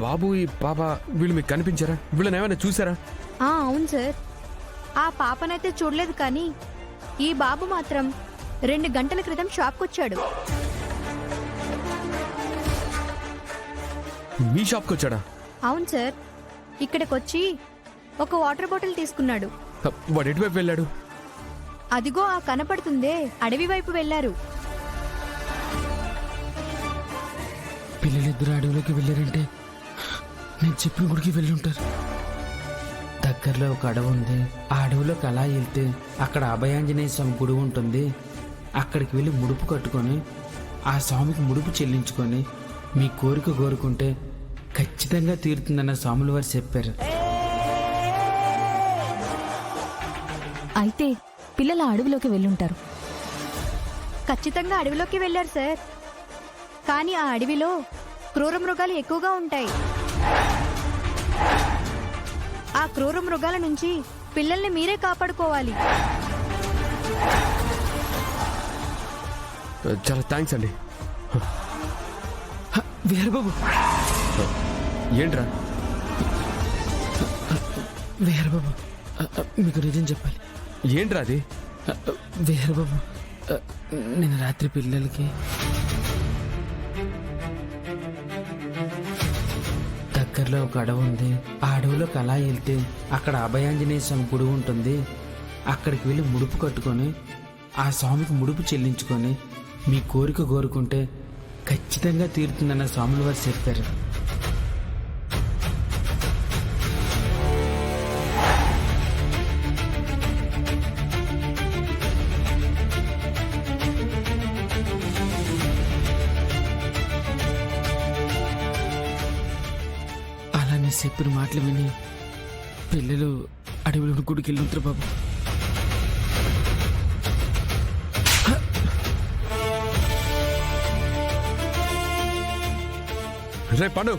బాబు ఈ పాప వీళ్ళు మీకు కనిపించారా? వీళ్ళని ఏమైనా చూసారా? అవును సార్, ఆ పాపనైతే చూడలేదు, కానీ ఈ బాబు మాత్రం 2 గంటల క్రితం షాప్కొచ్చాడు. మీ షాప్కి వచ్చాడా? అవును సార్, ఇక్కడికొచ్చి ఒక వాటర్ బాటిల్ తీసుకున్నాడు. వాడు ఎటువైపు వెళ్ళాడు? అదిగో ఆ కనపడుతుందే, అడవి వైపు వెళ్లారు. పిల్లలిద్దరు అడవిలోకి వెళ్ళారంటే నేను చెప్పిన గుడికి వెళ్ళి ఉంటారు. దగ్గరలో ఒక అడవి ఉంది. ఆ అడవిలోకి అలా వెళ్తే అక్కడ అభయాంజనేయ స్వామి గుడి ఉంటుంది. అక్కడికి వెళ్ళి ముడుపు కట్టుకొని ఆ స్వామికి ముడుపు చెల్లించుకొని మీ కోరిక కోరుకుంటే ఖచ్చితంగా తీరుతుందన్న స్వాముల వారు చెప్పారు. అయితే పిల్లల అడవిలోకి వెళ్ళుంటారు. ఖచ్చితంగా అడవిలోకి వెళ్లారు సార్, కానీ ఆ అడవిలో క్రూర మృగాలు ఎక్కువగా ఉంటాయి. ఆ క్రూర మృగాల నుంచి పిల్లల్ని మీరే కాపాడుకోవాలి. చాలా థ్యాంక్స్ అండి. వీరబాబు, ఏంట్రా? వీరబాబు, మీకు నిజం చెప్పాలి. ఏంట్రా అది? వీరబాబు, నేను రాత్రి పిల్లలకి దగ్గరలో ఒక అడవి ఉంది. ఆ అడవిలోకి అలా వెళ్తే అక్కడ అభయాంజనేయ స్వామి గుడి ఉంటుంది. అక్కడికి వెళ్ళి ముడుపు కట్టుకొని ఆ స్వామికి ముడుపు చెల్లించుకొని మీ కోరిక కోరుకుంటే ఖచ్చితంగా తీరుతుందన్న స్వాముల వారు చెప్పారు. అలానే చెప్పిన మాటలు విని పిల్లలు అడవిలో గుడికి వెళ్ళి ఉంటారు బాబు. రే పండు,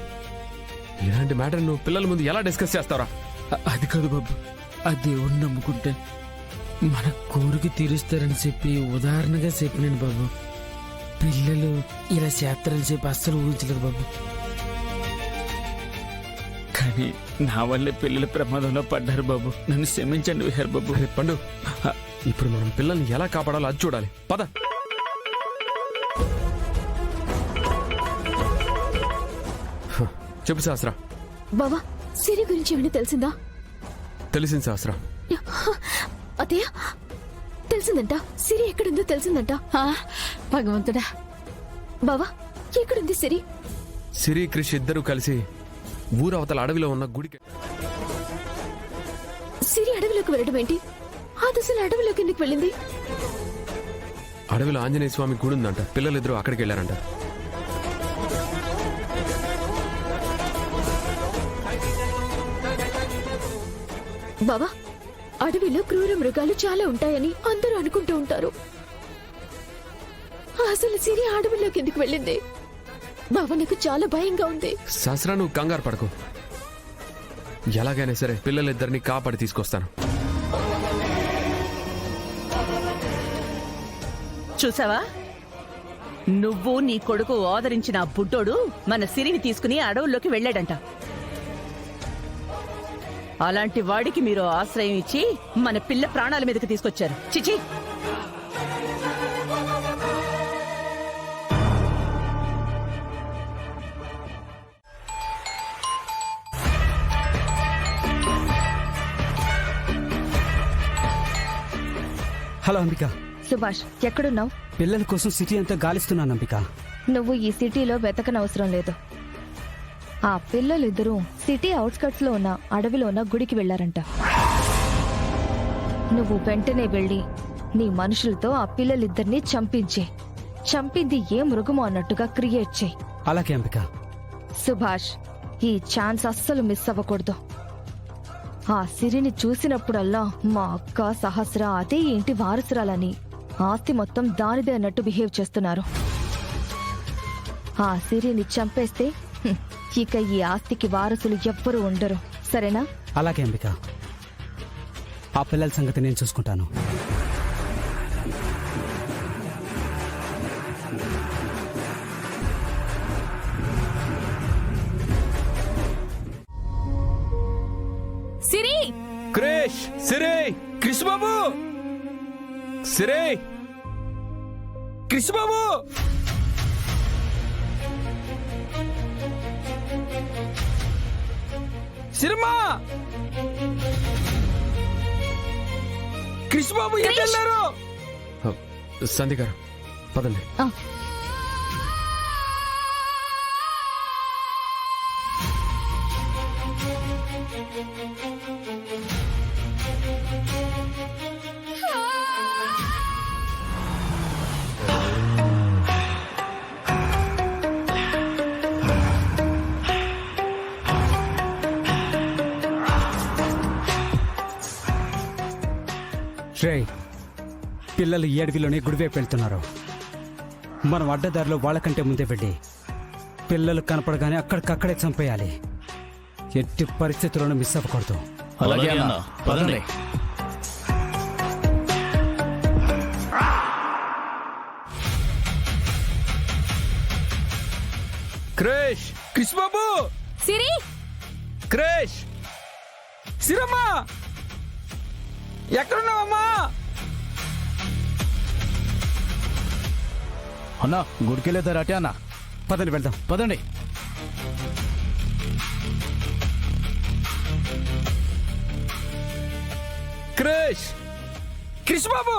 ఇలాంటి మ్యాటర్ నువ్వు పిల్లల ముందు ఎలా డిస్కస్ చేస్తారా? అది కాదు బాబు, ఆ దేవుడిని నమ్ముకుంటే మన కోరిక తీరుస్తారని చెప్పి ఉదాహరణగా చెప్పినాను బాబు. పిల్లలు ఇలా చేస్తారని చెప్పి అస్సలు ఊహించలేదు బాబు. కానీ నా వల్లే పిల్లలు ప్రమాదంలో పడ్డారు బాబు. నన్ను క్షమించండి విహార్ బాబు. రే పండు, ఇప్పుడు మనం పిల్లల్ని ఎలా కాపాడాలో అది చూడాలి. పద. చెప్పు సహస్ర. బావా, సిరి గురించి ఏమైనా తెలిసిందా? తెలిసింది సహస్ర. అదే తెలిసిందంట. సిరి ఎక్కడుందో తెలిసిందంట. భగవంతుడా. బావా, ఎక్కడుంది సిరి? సిరి క్రిష్ ఇద్దరు కలిసి ఊరవతల అడవిలో ఉన్న గుడికి. సిరి అడవిలోకి వెళ్ళడం ఏంటి? ఆ దశలో అడవిలోకి ఎందుకు వెళ్ళింది? అడవిలో ఆంజనేయ స్వామి గుడి ఉందంట. పిల్లలిద్దరూ అక్కడికి వెళ్ళారంట. బావా, అడవిలో క్రూర మృగాలు చాలా ఉంటాయని అందరూ అనుకుంటూ ఉంటారు. అసలు సిరి అడవిలోకి ఎందుకు వెళ్ళింది? బావా, నాకు చాలా భయంగా ఉంది. సహస్ర, నువ్వు కంగారు పడకు. ఎలాగైనా సరే పిల్లలిద్దరిని కాపాడి తీసుకొస్తాను. చూసావా, నువ్వు నీ కొడుకు ఓదరించిన ఆ బుడ్డోడు మన సిరిని తీసుకుని అడవుల్లోకి వెళ్ళాడంట. అలాంటి వాడికి మీరు ఆశ్రయం ఇచ్చి మన పిల్ల ప్రాణాల మీదకి తీసుకొచ్చారు. చిచి. హలో అంబిక. సుభాష్, ఎక్కడున్నావు? పిల్లల కోసం సిటీ అంతా గాలిస్తున్నాను అంబిక. నువ్వు ఈ సిటీలో వెతకనవసరం లేదు. ఆ పిల్లలిద్దరూ సిటీ అవుట్స్కట్స్ లో ఉన్న అడవిలో ఉన్న గుడికి వెళ్లారంట. నువ్వు వెంటనే వెళ్ళి నీ మనుషులతో ఆ పిల్లలిద్దరినీ చంపింది ఏ మృగమో అన్నట్టుగా క్రియేట్ చేయి. అలాగే అంబిక. సుభాష్, ఈ ఛాన్స్ అస్సలు మిస్ అవ్వకూడదు. ఆ సిరిని చూసినప్పుడల్లా మా అక్క సహస్ర అదే ఇంటి వారసురాలని, ఆస్తి మొత్తం దానిదే అన్నట్టు బిహేవ్ చేస్తున్నారు. ఆ సిరిని చంపేస్తే ఇక ఈ ఆస్తికి వారసులు ఎవ్వరూ ఉండరు. సరేనా? అలాగే అంబిక. ఆ పిల్లల సంగతి నేను చూసుకుంటాను. క్రిష్, సిరి, క్రిష్ బాబు, సిరి, క్రిష్ బాబు, సినిమా, క్రిష్ బాబు ఎటు వెళ్ళారు? సంధి గారు పదండి. శ్రేయ్, పిల్లలు ఈ అడవిలోనే గుడివైపు వెళ్తున్నారు. మనం అడ్డదారిలో వాళ్ళకంటే ముందే వెళ్ళి పిల్లలు కనపడగానే అక్కడికక్కడే చంపేయాలి. ఎట్టి పరిస్థితుల్లోనూ మిస్ అవ్వకూడదు. అలాగే అన్న, పదండి. క్రిష్, క్రిష్ బాబు, సిరి, క్రిష్, సిరమ్మా, ఎక్కడున్నావమ్మా? అన్న గుడికెళ్ళేదారు అటే అన్న, పదండి వెళ్దాం. పదండి. క్రిష్, క్రిష్ బాబు,